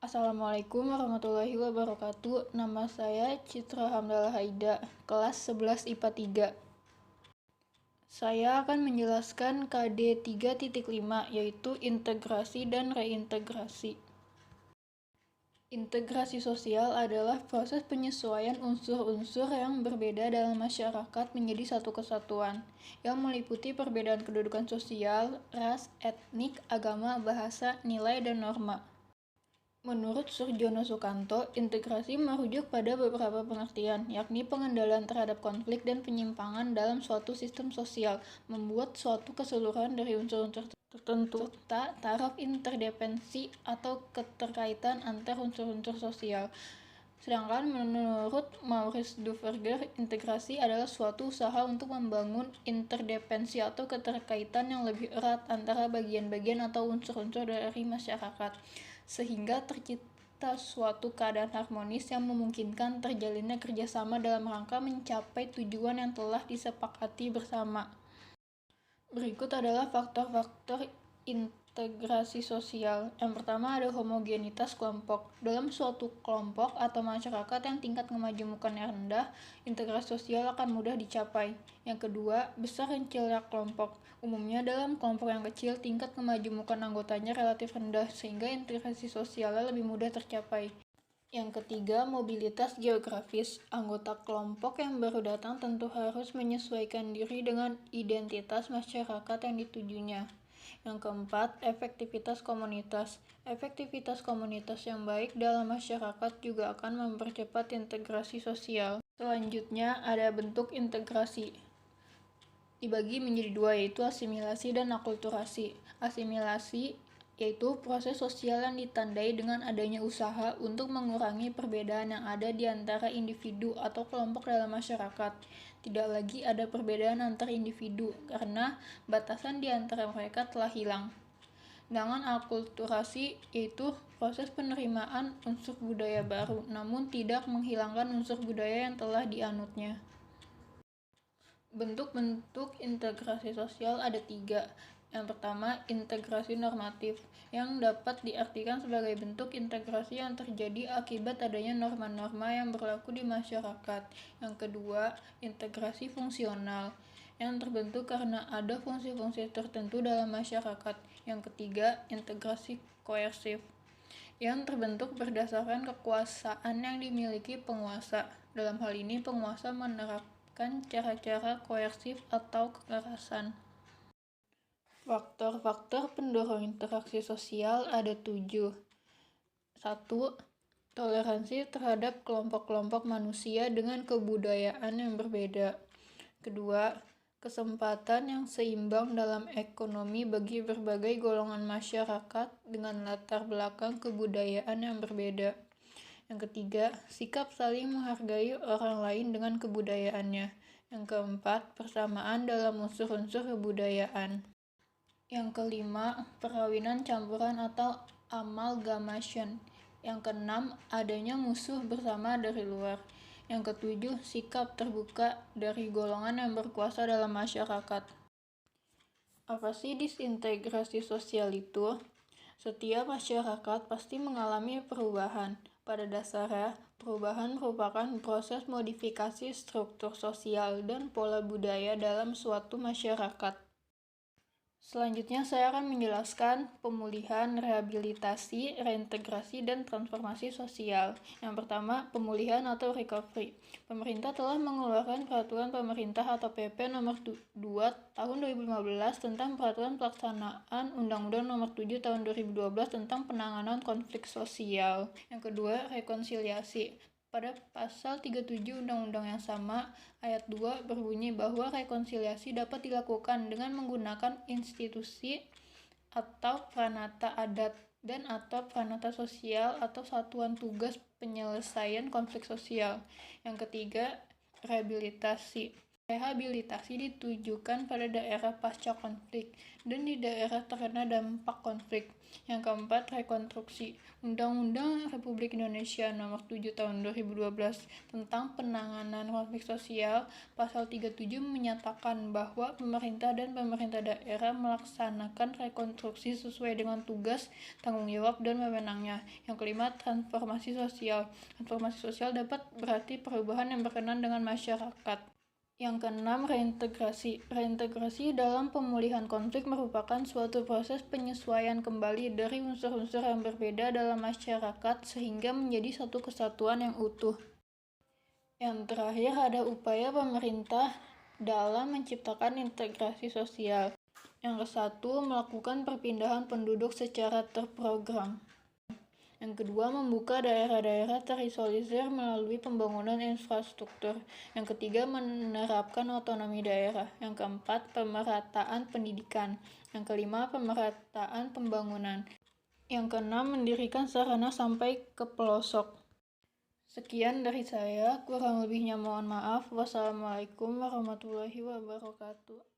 Assalamualaikum warahmatullahi wabarakatuh. Nama saya Citra Hamdalah Haida, kelas 11 IPA 3. Saya akan menjelaskan KD 3.5, yaitu integrasi dan reintegrasi. Integrasi sosial adalah proses penyesuaian unsur-unsur yang berbeda dalam masyarakat menjadi satu kesatuan, yang meliputi perbedaan kedudukan sosial, ras, etnik, agama, bahasa, nilai, dan norma. Menurut Surjono Sukanto, integrasi merujuk pada beberapa pengertian, yakni pengendalian terhadap konflik dan penyimpangan dalam suatu sistem sosial, membuat suatu keseluruhan dari unsur-unsur tertentu, serta taraf interdependensi atau keterkaitan antar unsur-unsur sosial. Sedangkan menurut Maurice Duverger, integrasi adalah suatu usaha untuk membangun interdependensi atau keterkaitan yang lebih erat antara bagian-bagian atau unsur-unsur dari masyarakat, sehingga tercipta suatu keadaan harmonis yang memungkinkan terjalinnya kerjasama dalam rangka mencapai tujuan yang telah disepakati bersama. Berikut adalah faktor-faktor integrasi sosial. Yang pertama ada homogenitas kelompok. Dalam suatu kelompok atau masyarakat yang tingkat kemajemukannya rendah, integrasi sosial akan mudah dicapai. Yang kedua, besar kecilnya kelompok. Umumnya dalam kelompok yang kecil, tingkat kemajemukan anggotanya relatif rendah, sehingga integrasi sosialnya lebih mudah tercapai. Yang ketiga, mobilitas geografis. Anggota kelompok yang baru datang tentu harus menyesuaikan diri dengan identitas masyarakat yang ditujunya. Yang keempat, efektivitas komunitas. Efektivitas komunitas yang baik dalam masyarakat juga akan mempercepat integrasi sosial. Selanjutnya, ada bentuk integrasi. Dibagi menjadi dua, yaitu asimilasi dan akulturasi. Asimilasi yaitu proses sosial yang ditandai dengan adanya usaha untuk mengurangi perbedaan yang ada di antara individu atau kelompok dalam masyarakat. Tidak lagi ada perbedaan antar individu karena batasan di antara mereka telah hilang. Sedangkan akulturasi yaitu proses penerimaan unsur budaya baru, namun tidak menghilangkan unsur budaya yang telah dianutnya. Bentuk-bentuk integrasi sosial ada 3. Yang pertama, integrasi normatif, yang dapat diartikan sebagai bentuk integrasi yang terjadi akibat adanya norma-norma yang berlaku di masyarakat. Yang kedua, integrasi fungsional, yang terbentuk karena ada fungsi-fungsi tertentu dalam masyarakat. Yang ketiga, integrasi koersif, yang terbentuk berdasarkan kekuasaan yang dimiliki penguasa. Dalam hal ini, penguasa menerapkan cara-cara koersif atau kekerasan. Faktor-faktor pendorong interaksi sosial ada 7. 1. Toleransi terhadap kelompok-kelompok manusia dengan kebudayaan yang berbeda. Kedua, kesempatan yang seimbang dalam ekonomi bagi berbagai golongan masyarakat dengan latar belakang kebudayaan yang berbeda. Yang ketiga, sikap saling menghargai orang lain dengan kebudayaannya. Yang keempat, persamaan dalam unsur-unsur kebudayaan. Yang kelima, perkawinan campuran atau amalgamation. Yang keenam, adanya musuh bersama dari luar. Yang ketujuh, sikap terbuka dari golongan yang berkuasa dalam masyarakat. Apa sih disintegrasi sosial itu? Setiap masyarakat pasti mengalami perubahan. Pada dasarnya, perubahan merupakan proses modifikasi struktur sosial dan pola budaya dalam suatu masyarakat. Selanjutnya saya akan menjelaskan pemulihan, rehabilitasi, reintegrasi, dan transformasi sosial. Yang pertama, pemulihan atau recovery. Pemerintah telah mengeluarkan Peraturan Pemerintah atau PP Nomor 2 Tahun 2015 tentang Peraturan Pelaksanaan Undang-Undang Nomor 7 Tahun 2012 tentang Penanganan Konflik Sosial. Yang kedua, rekonsiliasi. Pada pasal 37 undang-undang yang sama, ayat 2 berbunyi bahwa rekonsiliasi dapat dilakukan dengan menggunakan institusi atau pranata adat dan atau pranata sosial atau satuan tugas penyelesaian konflik sosial. Yang ketiga, rehabilitasi. Rehabilitasi ditujukan pada daerah pasca konflik dan di daerah terkena dampak konflik. Yang keempat, rekonstruksi. Undang-Undang Republik Indonesia Nomor 7 Tahun 2012 tentang penanganan konflik sosial, Pasal 37 menyatakan bahwa pemerintah dan pemerintah daerah melaksanakan rekonstruksi sesuai dengan tugas, tanggung jawab, dan wewenangnya. Yang kelima, transformasi sosial. Transformasi sosial dapat berarti perubahan yang berkenan dengan masyarakat. Yang keenam, reintegrasi. Reintegrasi dalam pemulihan konflik merupakan suatu proses penyesuaian kembali dari unsur-unsur yang berbeda dalam masyarakat sehingga menjadi satu kesatuan yang utuh. Yang terakhir, ada upaya pemerintah dalam menciptakan integrasi sosial. Yang kesatu, melakukan perpindahan penduduk secara terprogram. Yang kedua, membuka daerah-daerah terisolir melalui pembangunan infrastruktur. Yang ketiga, menerapkan otonomi daerah. Yang keempat, pemerataan pendidikan. Yang kelima, pemerataan pembangunan. Yang keenam, mendirikan sarana sampai ke pelosok. Sekian dari saya, kurang lebihnya mohon maaf. Wassalamualaikum warahmatullahi wabarakatuh.